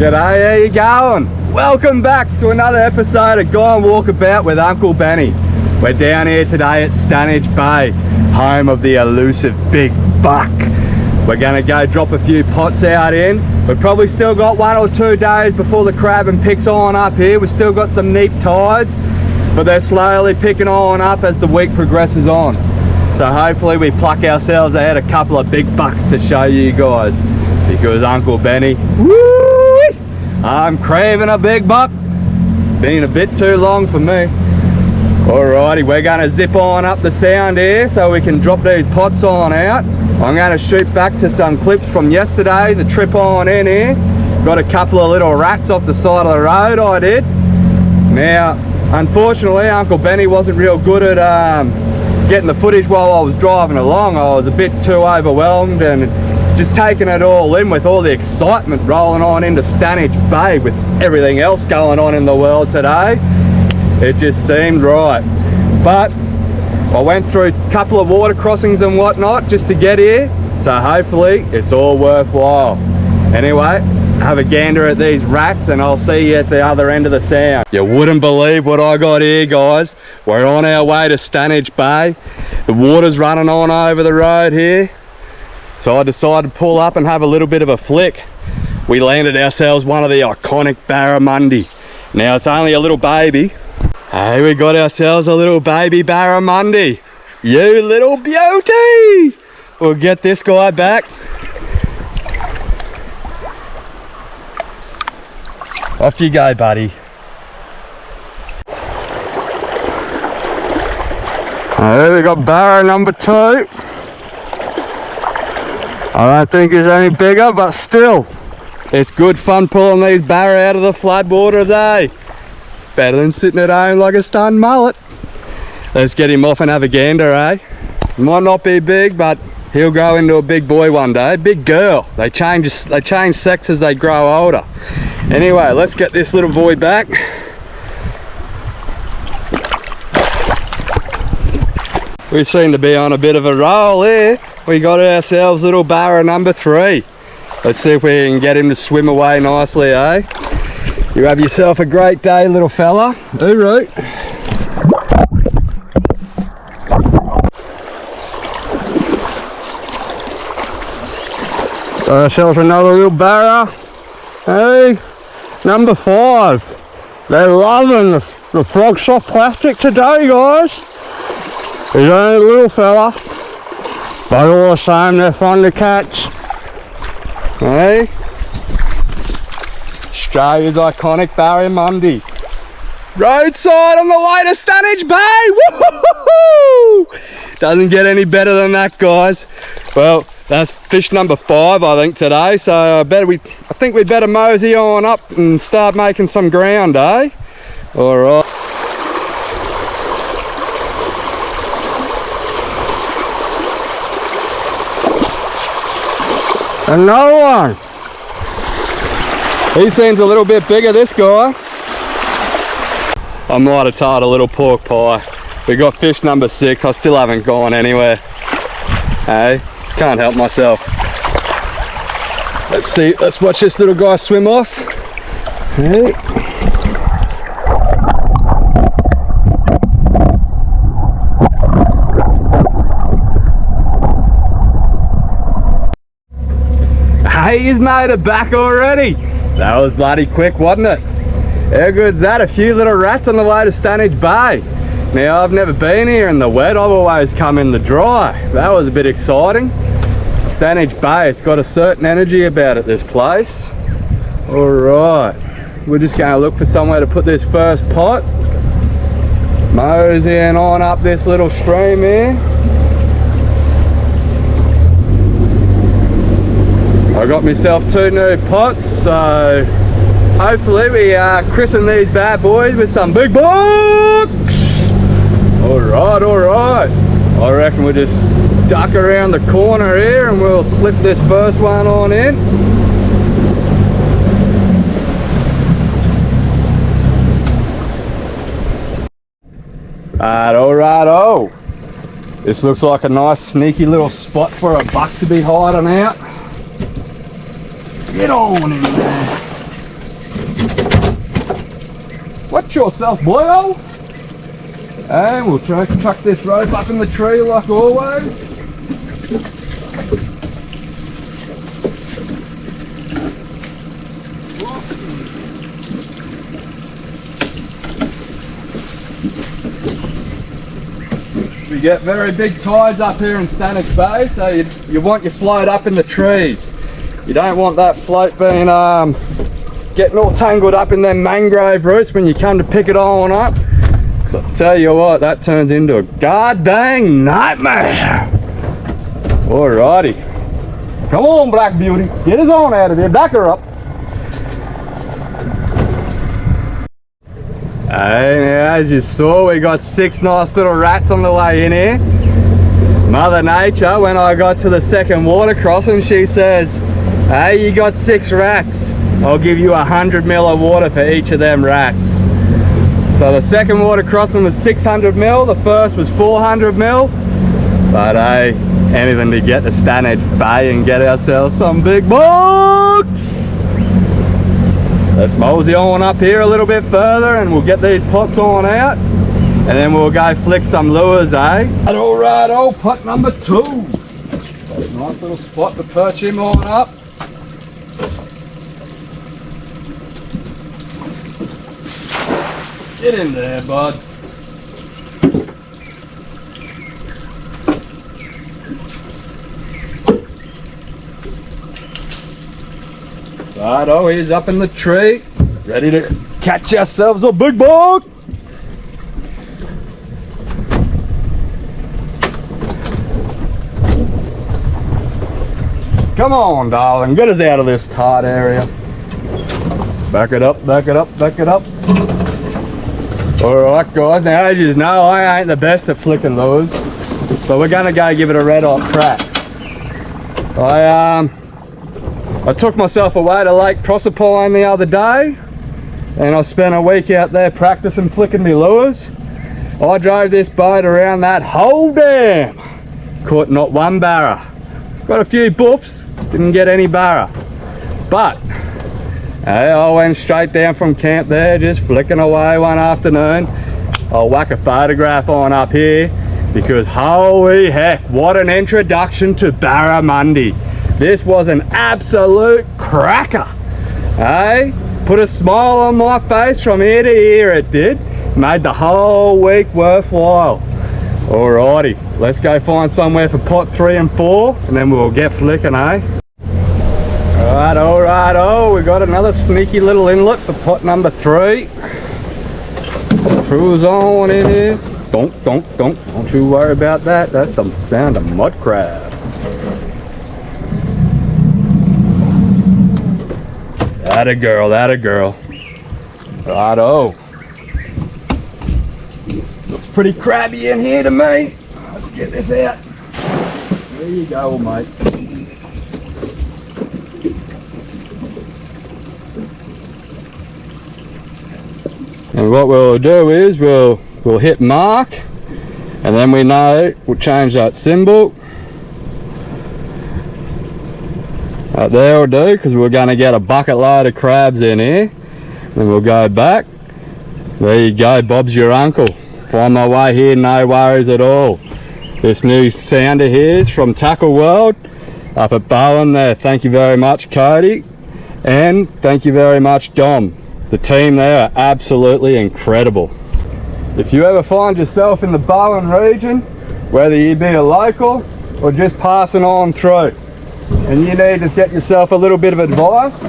G'day, how you going? Welcome back to another episode of Go and Walkabout with Uncle Benny. We're down here today at Stanage Bay, home of the elusive big buck. We're gonna go drop a few pots out in. We've probably still got 1 or 2 days before the crabbing picks on up here. We've still got some neap tides, but they're slowly picking on up as the week progresses on. So hopefully we pluck ourselves out a couple of big bucks to show you guys, because Uncle Benny, woo! I'm craving a big buck. Been a bit too long for me. Alrighty, we're gonna zip on up the sound here so we can drop these pots on out. I'm gonna shoot back to some clips from yesterday, the trip on in here. Got a couple of little rats off the side of the road, I did. Now, unfortunately, Uncle Benny wasn't real good at getting the footage while I was driving along. I was a bit too overwhelmed and just taking it all in with all the excitement rolling on into Stanage Bay with everything else going on in the world today. It just seemed right. But I went through a couple of water crossings and whatnot just to get here, so hopefully it's all worthwhile. Anyway, have a gander at these rats and I'll see you at the other end of the sound. You wouldn't believe what I got here, guys. We're on our way to Stanage Bay. The water's running on over the road here, so I decided to pull up and have a little bit of a flick. We landed ourselves one of the iconic barramundi. Now it's only a little baby. Hey, we got ourselves a little baby barramundi. You little beauty! We'll get this guy back. Off you go, buddy. Hey, we got Barra number 2. I don't think it's any bigger, but still, it's good fun pulling these Barra out of the floodwaters, eh? Better than sitting at home like a stunned mullet. Let's get him off and have a gander, eh? He might not be big, but he'll grow into a big boy one day. Big girl. They change sex as they grow older. Anyway, let's get this little boy back. We seem to be on a bit of a roll here. We got ourselves little Barra number 3. Let's see if we can get him to swim away nicely, eh? You have yourself a great day, little fella. Hooroo. Got ourselves another little Barra. Hey, number 5. They're loving the frog soft plastic today, guys. He's only a little fella, but all the same, they're fun to catch. Hey, Australia's iconic barramundi. Roadside on the way to Stanage Bay. Woo-hoo-hoo-hoo! Doesn't get any better than that, guys. Well, that's fish number 5, I think, today. So I think we better mosey on up and start making some ground, eh? All right. Another one. He seems a little bit bigger, this guy. I might have tied a little pork pie. We got fish number 6. I still haven't gone anywhere. Hey, can't help myself. Let's watch this little guy swim off. Hey. Hey, he's made it back already. That was bloody quick, wasn't it? How good's that? A few little rats on the way to Stanage Bay. Now, I've never been here in the wet. I've always come in the dry. That was a bit exciting. Stanage Bay, it's got a certain energy about it, this place. All right, we're just going to look for somewhere to put this first pot. Moseying on up this little stream here. I got myself 2 new pots, so hopefully we christen these bad boys with some big bucks. Alright, alright. I reckon we'll just duck around the corner here and we'll slip this first one on in. Righto. This looks like a nice sneaky little spot for a buck to be hiding out. Get on in there. Watch yourself, boyo. And we'll try to chuck this rope up in the tree like always. We get very big tides up here in Stanage Bay, so you want your float up in the trees. You don't want that float being getting all tangled up in them mangrove roots when you come to pick it on up. So I'll tell you what, that turns into a god dang nightmare. Alrighty. Come on, Black Beauty. Get us on out of here. Back her up. Hey, now, as you saw, we got 6 nice little rats on the way in here. Mother Nature, when I got to the second water crossing, she says, hey, you got 6 rats. I'll give you 100 ml of water for each of them rats. So the second water crossing was 600 ml, the first was 400 ml. But hey, anything to get to Stanage Bay and get ourselves some big bucks. Let's mosey on up here a little bit further and we'll get these pots on out. And then we'll go flick some lures, eh? Alright, oh, pot number 2. Nice little spot to perch him on up. Get in there, bud. Righto, he's up in the tree, ready to catch ourselves a big bug. Come on, darling, get us out of this tight area. Back it up, back it up, back it up. Alright guys, now as you know, I ain't the best at flicking lures, so we're gonna go give it a red hot crack. I took myself away to Lake Proserpine the other day, and I spent a week out there practicing flicking me lures. I drove this boat around that whole dam, caught not one barra. Got a few buffs, didn't get any barra, but hey, I went straight down from camp there, just flicking away one afternoon. I'll whack a photograph on up here because holy heck, what an introduction to barramundi. This was an absolute cracker. Hey, put a smile on my face from ear to ear, it did. Made the whole week worthwhile. Alrighty, let's go find somewhere for pot 3 and 4 and then we'll get flicking, eh? Alright, oh, we got another sneaky little inlet for pot number 3. Cruise on in here. Don't you worry about that. That's the sound of mud crab. Atta girl, atta girl. Righto. Looks pretty crabby in here to me. Let's get this out. There you go, mate. And what we'll do is we'll hit mark, and then we know we'll change that symbol. Right there will do, because we're going to get a bucket load of crabs in here. Then we'll go back. There you go, Bob's your uncle. Find my way here, no worries at all. This new sounder here is from Tackle World up at Bowen there. Thank you very much, Cody, and thank you very much, Dom. The team there are absolutely incredible. If you ever find yourself in the Bowen region, whether you be a local or just passing on through, and you need to get yourself a little bit of advice,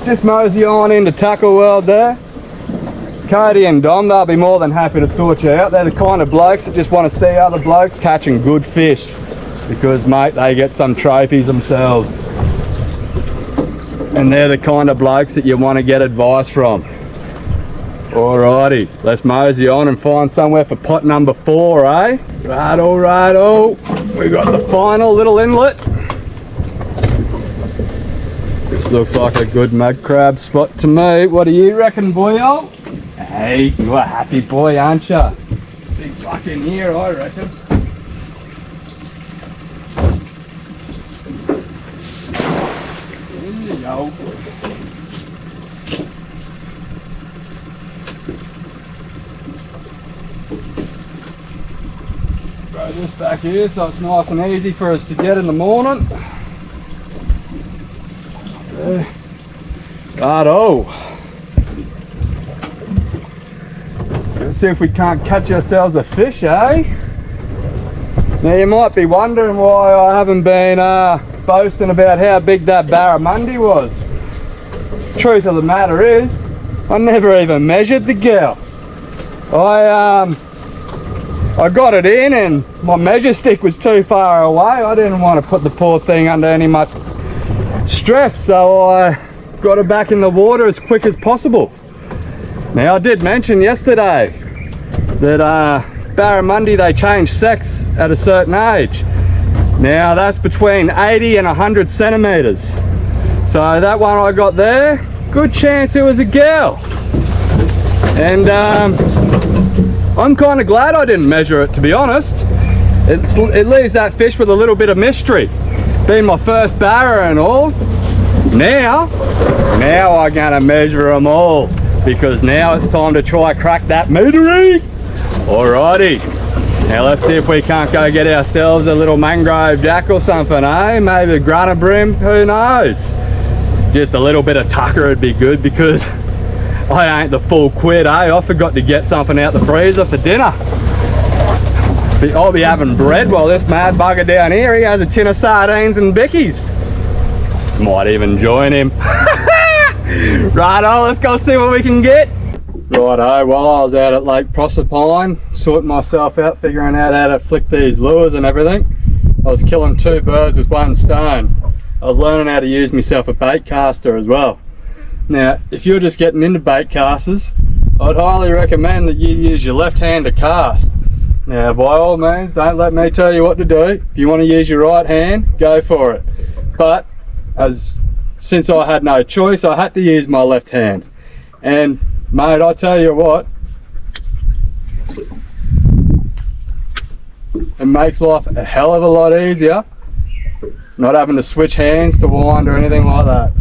just mosey on into Tackle World there. Cody and Dom, they'll be more than happy to sort you out. They're the kind of blokes that just want to see other blokes catching good fish, because mate, they get some trophies themselves. And they're the kind of blokes that you want to get advice from. Alrighty, let's mosey on and find somewhere for pot number 4, eh? Righto, we got the final little inlet. This looks like a good mud crab spot to me. What do you reckon, boyo? Hey, you're a happy boy, aren't you? Big buck in here, I reckon. There you go. this back here so it's nice and easy for us to get in the morning. There. Righto. Let's see if we can't catch ourselves a fish, eh? Now you might be wondering why I haven't been boasting about how big that barramundi was. Truth of the matter is, I never even measured the girl. I got it in and my measure stick was too far away. I didn't want to put the poor thing under any much stress, so I got it back in the water as quick as possible. Now I did mention yesterday that barramundi, they change sex at a certain age. Now that's between 80 and 100 centimeters. So that one I got there, good chance it was a girl. And I'm kind of glad I didn't measure it, to be honest. It leaves that fish with a little bit of mystery. Being my first barra and all. Now I'm gonna measure them all, because now it's time to try crack that meatery. Alrighty, now let's see if we can't go get ourselves a little mangrove jack or something, eh? Maybe a grana brim, who knows? Just a little bit of tucker would be good, because I ain't the full quid, eh? I forgot to get something out the freezer for dinner. I'll be having bread while this mad bugger down here, he has a tin of sardines and bickies. Might even join him. Righto, let's go see what we can get. Righto, while I was out at Lake Proserpine, sorting myself out, figuring out how to flick these lures and everything, I was killing two birds with one stone. I was learning how to use myself a bait caster as well. Now, if you're just getting into bait casters, I'd highly recommend that you use your left hand to cast. Now, by all means, don't let me tell you what to do. If you want to use your right hand, go for it. But since I had no choice, I had to use my left hand. And mate, I tell you what, it makes life a hell of a lot easier not having to switch hands to wind or anything like that.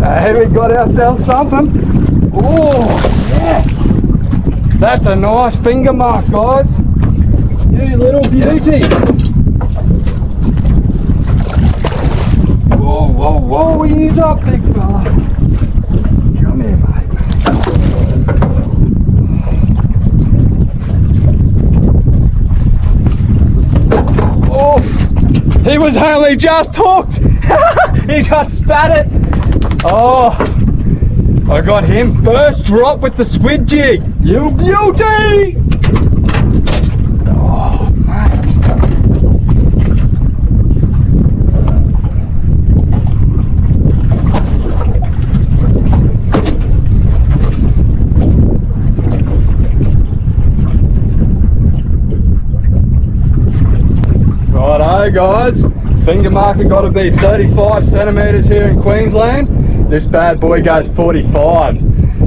Hey, we got ourselves something. Oh, yes! That's a nice finger mark, guys. You little beauty. Whoa, whoa, whoa, ease up, big fella. Come here, mate. Oh, he was only just hooked. He just spat it. Oh, I got him first drop with the squid jig. You beauty! Oh, mate. Righto, guys. Finger marker got to be 35 centimeters here in Queensland. This bad boy goes 45,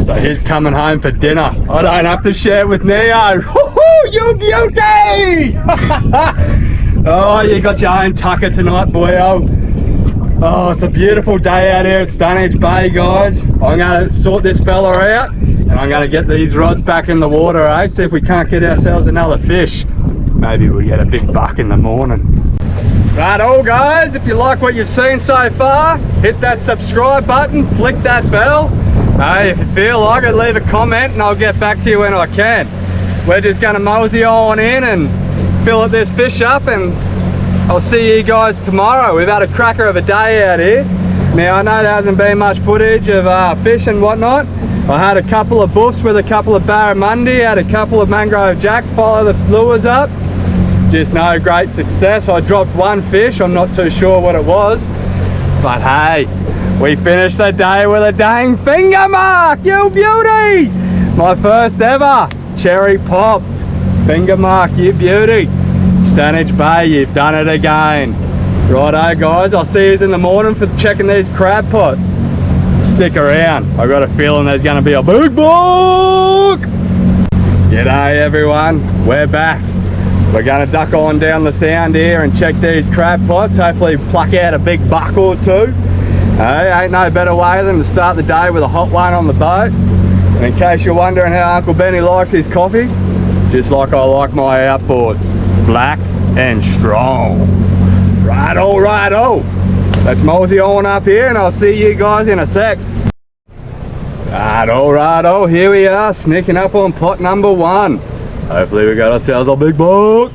so he's coming home for dinner. I don't have to share it with Neo. Woohoo, you beauty! Oh, you got your own tucker tonight, boyo. Oh, it's a beautiful day out here at Stanage Bay, guys. I'm going to sort this fella out, and I'm going to get these rods back in the water, eh? See if we can't get ourselves another fish. Maybe we'll get a big buck in the morning. Righto, guys, if you like what you've seen so far, hit that subscribe button, flick that bell. Hey, if you feel like it, leave a comment and I'll get back to you when I can. We're just going to mosey on in and fill this fish up, and I'll see you guys tomorrow. We've had a cracker of a day out here. Now, I know there hasn't been much footage of fish and whatnot. I had a couple of buffs with a couple of barramundi, had a couple of mangrove jack, follow the lures up. Just no great success. I dropped one fish, I'm not too sure what it was, but hey, we finished the day with a dang finger mark, you beauty! My first ever cherry popped finger mark, you beauty. Stanage Bay, you've done it again. Righto, guys, I'll see you in the morning for checking these crab pots. stick around. I got a feeling there's going to be a big buck. G'day everyone, we're back. We're going to duck on down the sound here and check these crab pots, hopefully pluck out a big buck or two. Hey, ain't no better way than to start the day with a hot one on the boat. And in case you're wondering how Uncle Benny likes his coffee, just like I like my outboards, black and strong. Righto, righto. Let's mosey on up here and I'll see you guys in a sec. Righto, righto, here we are, sneaking up on pot number 1. Hopefully we got ourselves a big buck.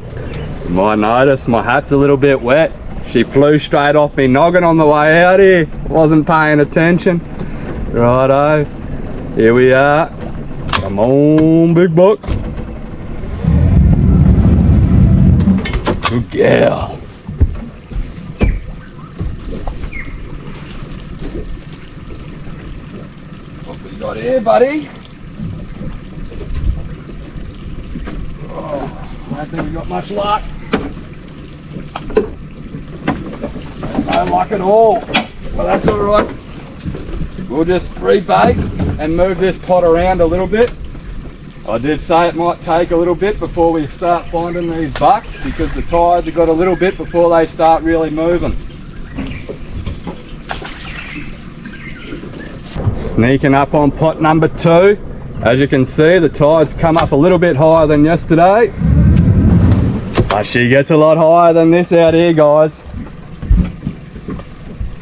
You might notice my hat's a little bit wet. She flew straight off me noggin on the way out here. Wasn't paying attention. Righto, here we are. Come on, big buck. Good girl. What we got here, buddy? Oh, I don't think we got much luck. No luck at all. Well, that's all right. We'll just rebait and move this pot around a little bit. I did say it might take a little bit before we start finding these bucks because the tides have got a little bit before they start really moving. Sneaking up on pot number 2. As you can see, the tides come up a little bit higher than yesterday. But she gets a lot higher than this out here, guys.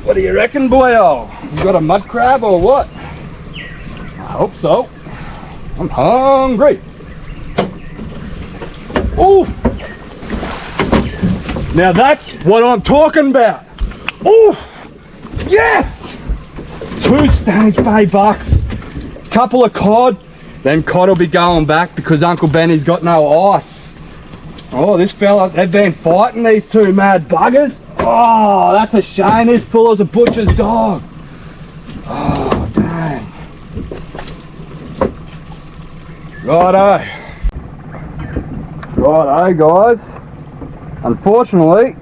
What do you reckon, boyo? You got a mud crab or what? I hope so. I'm hungry. Oof! Now that's what I'm talking about. Oof! Yes! 2 Stanage Bay bucks, couple of cod. Then cod will be going back because Uncle Benny's got no ice. Oh, this fella, they've been fighting these 2 mad buggers. Oh, that's a shame. This fella's a butcher's dog. Oh, dang. Righto. Righto, guys. Unfortunately,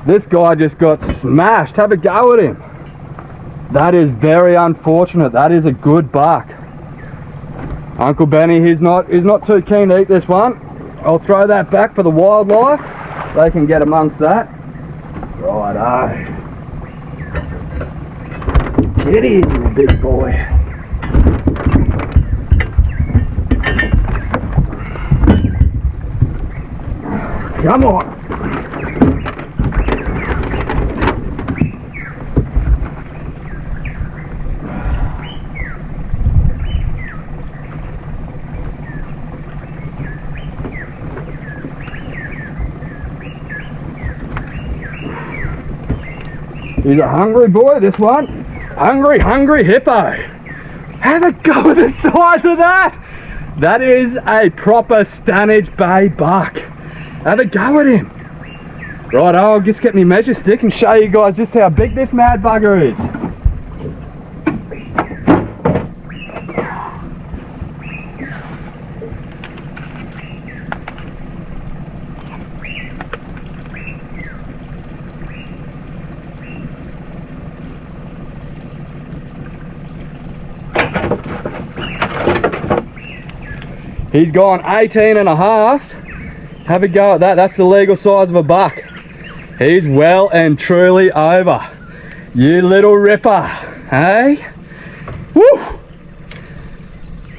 this guy just got smashed. Have a go at him. That is very unfortunate. That is a good buck. Uncle Benny, he's not too keen to eat this one. I'll throw that back for the wildlife. They can get amongst that. Righto. Get in, big boy. Come on. He's a hungry boy, this one. Hungry, hungry hippo. Have a go at the size of that. That is a proper Stanage Bay buck. Have a go at him. Right, I'll just get my measure stick and show you guys just how big this mad bugger is. He's gone 18 and a half. Have a go at that. That's the legal size of a buck. He's well and truly over. You little ripper, hey? Woo!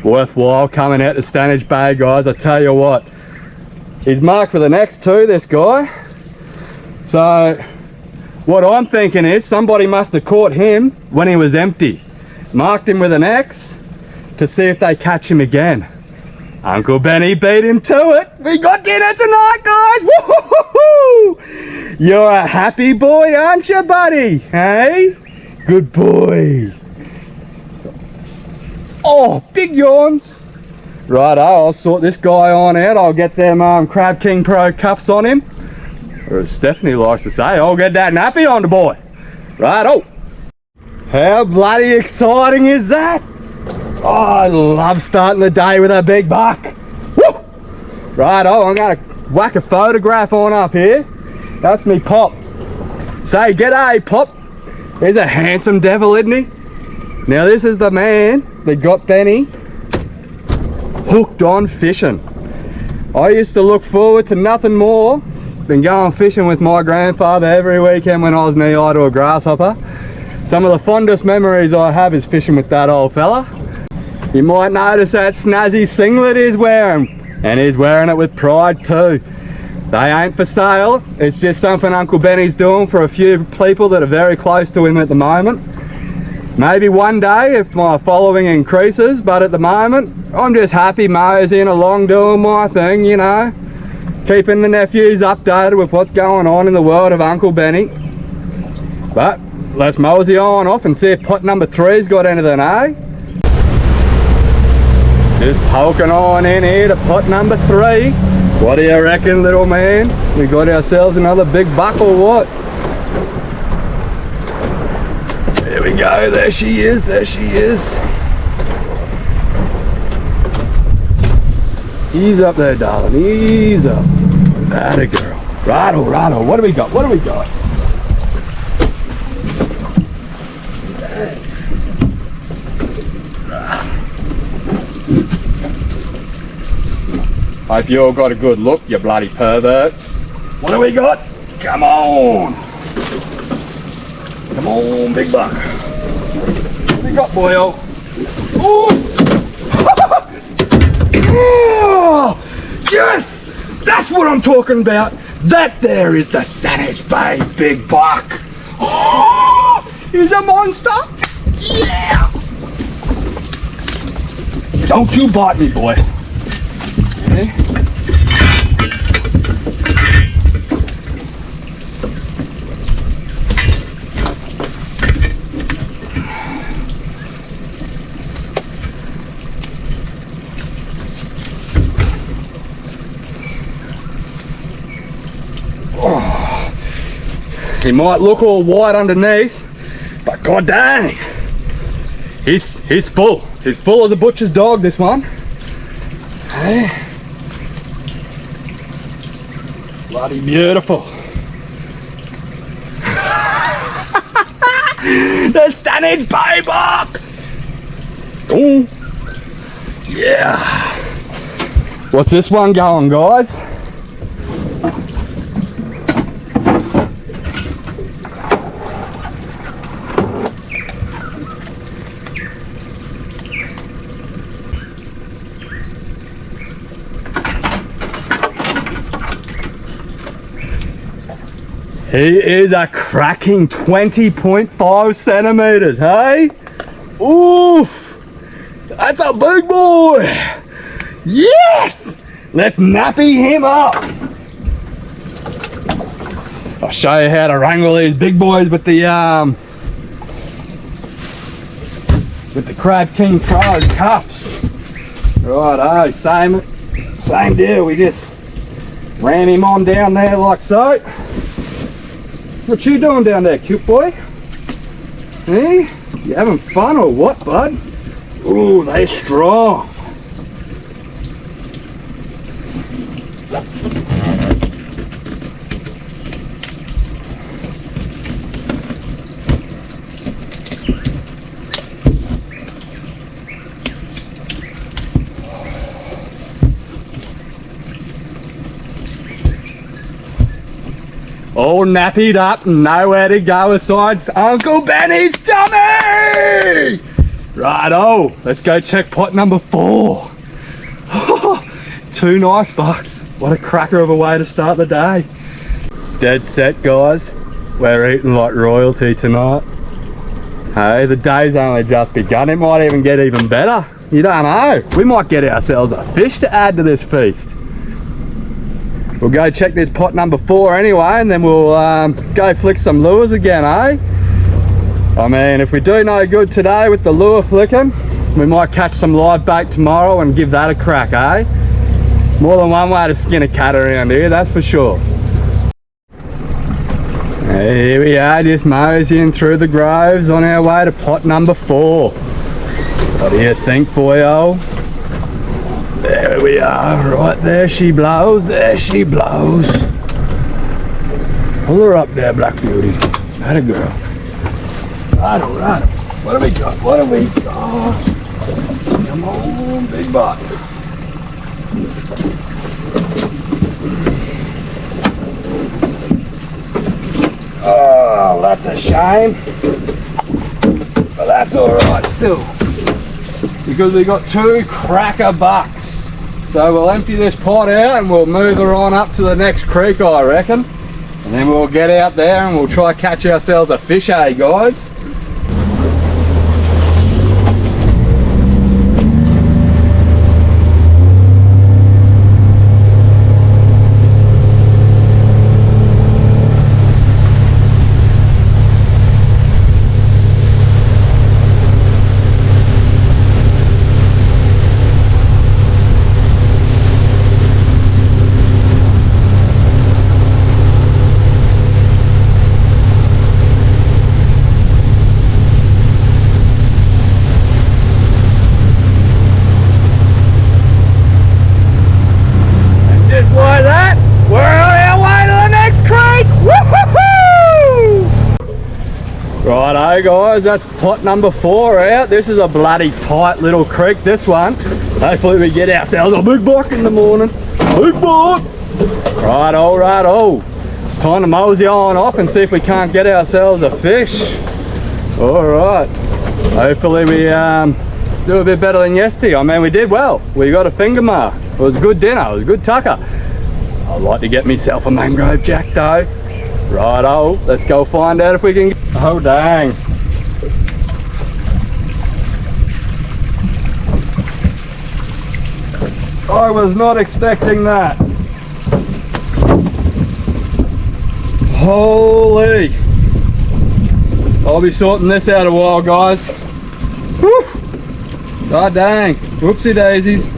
Worthwhile coming out to Stanage Bay, guys. I tell you what. He's marked for the next 2, this guy. So, what I'm thinking is somebody must have caught him when he was empty. Marked him with an X to see if they catch him again. Uncle Benny beat him to it. We got dinner tonight, guys. Woo-hoo-hoo-hoo! You're a happy boy, aren't you, buddy? Hey? Good boy. Oh, big yawns. Righto, I'll sort this guy on out. I'll get them Crab King Pro cuffs on him. Or as Stephanie likes to say, I'll get that nappy on the boy. Righto. How bloody exciting is that? Oh, I love starting the day with a big buck. Woo! Righto, I'm going to whack a photograph on up here. That's me Pop. Say g'day, Pop. He's a handsome devil, isn't he? Now this is the man that got Benny hooked on fishing. I used to look forward to nothing more than going fishing with my grandfather every weekend when I was knee-high to a grasshopper. Some of the fondest memories I have is fishing with that old fella. You might notice that snazzy singlet he's wearing, and he's wearing it with pride too. They ain't for sale, it's just something Uncle Benny's doing for a few people that are very close to him at the moment. Maybe one day if my following increases, but at the moment I'm just happy moseying along doing my thing, you know, keeping the nephews updated with what's going on in the world of Uncle Benny. But let's mosey on off and see if pot number 3's got anything, eh? Just poking on in here to pot number 3. What do you reckon, little man? We got ourselves another big buck or what? There we go, there she is, there she is. Ease up there, darling, ease up. Atta girl. Righto, righto, what do we got, what do we got? Hope you all got a good look, you bloody perverts. What do we got? Come on! Come on, big buck. What we got, boyo? Oh! Oh! Yes! That's what I'm talking about! That there is the Stanage Bay big buck! Oh! He's a monster! Yeah! Don't you bite me, boy. Okay. He might look all white underneath, but god dang, he's full. He's full as a butcher's dog, this one. Hey. Bloody beautiful. The Stanage Bay buck. Oh, yeah. What's this one going, guys? He is a cracking 20.5 centimeters, hey? Oof! That's a big boy! Yes! Let's nappy him up! I'll show you how to wrangle these big boys with the Crab King Pro cuffs. Righto, same deal, we just ram him on down there like so. What you doing down there, cute boy? Hey? You having fun or what, bud? Ooh, they're strong. All nappied up, nowhere to go besides Uncle Benny's tummy! Righto, let's go check pot number 4. Two nice bucks. What a cracker of a way to start the day. Dead set, guys. We're eating like royalty tonight. Hey, the day's only just begun. It might even get even better. You don't know. We might get ourselves a fish to add to this feast. We'll go check this pot number 4 anyway, and then we'll go flick some lures again, eh? I mean, if we do no good today with the lure flicking, we might catch some live bait tomorrow and give that a crack, eh? More than one way to skin a cat around here, that's for sure. Here we are, just moseying through the groves on our way to pot number 4. What do you think, boyo? There we are, right there she blows, there she blows. Pull her up there, Black Beauty. That a girl. Righto, righto. What have we got? What have we got? Come on, big buck. Oh, that's a shame. But that's alright still. Because we got 2 cracker bucks. So we'll empty this pot out and we'll move her on up to the next creek, I reckon. And then we'll get out there and we'll try catch ourselves a fish, eh guys? Righto guys, that's pot number 4 out. This is a bloody tight little creek, this one. Hopefully we get ourselves a big buck in the morning. Big buck! Righto, righto. It's time to mosey on off and see if we can't get ourselves a fish. Alright. Hopefully we do a bit better than yesterday. I mean, we did well. We got a finger mark. It was a good dinner, it was a good tucker. I'd like to get myself a mangrove jack though. Righto, let's go find out if we can. Oh dang. I was not expecting that. Holy. I'll be sorting this out a while, guys. Whew. God dang. Whoopsie daisies.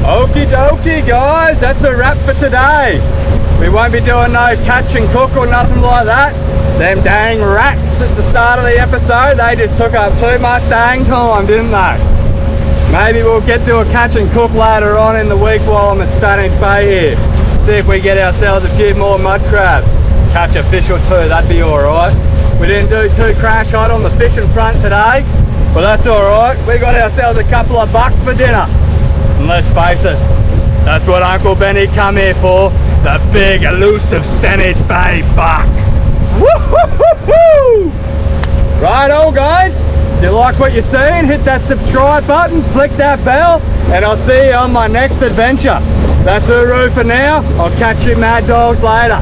Okie dokie guys, that's a wrap for today. We won't be doing no catch and cook or nothing like that. Them dang rats at the start of the episode, they just took up too much dang time, didn't they? Maybe we'll get to a catch and cook later on in the week while I'm at Stanage Bay here. See if we get ourselves a few more mud crabs. Catch a fish or 2, that'd be alright. We didn't do too crash hot on the fishing front today, but that's alright. We got ourselves a couple of bucks for dinner. And let's face it, that's what Uncle Benny come here for, the big elusive Stanage Bay buck. Woo-hoo-hoo-hoo! Righto guys, if you like what you're seeing, hit that subscribe button, click that bell, and I'll see you on my next adventure. That's Uru for now. I'll catch you mad dogs later.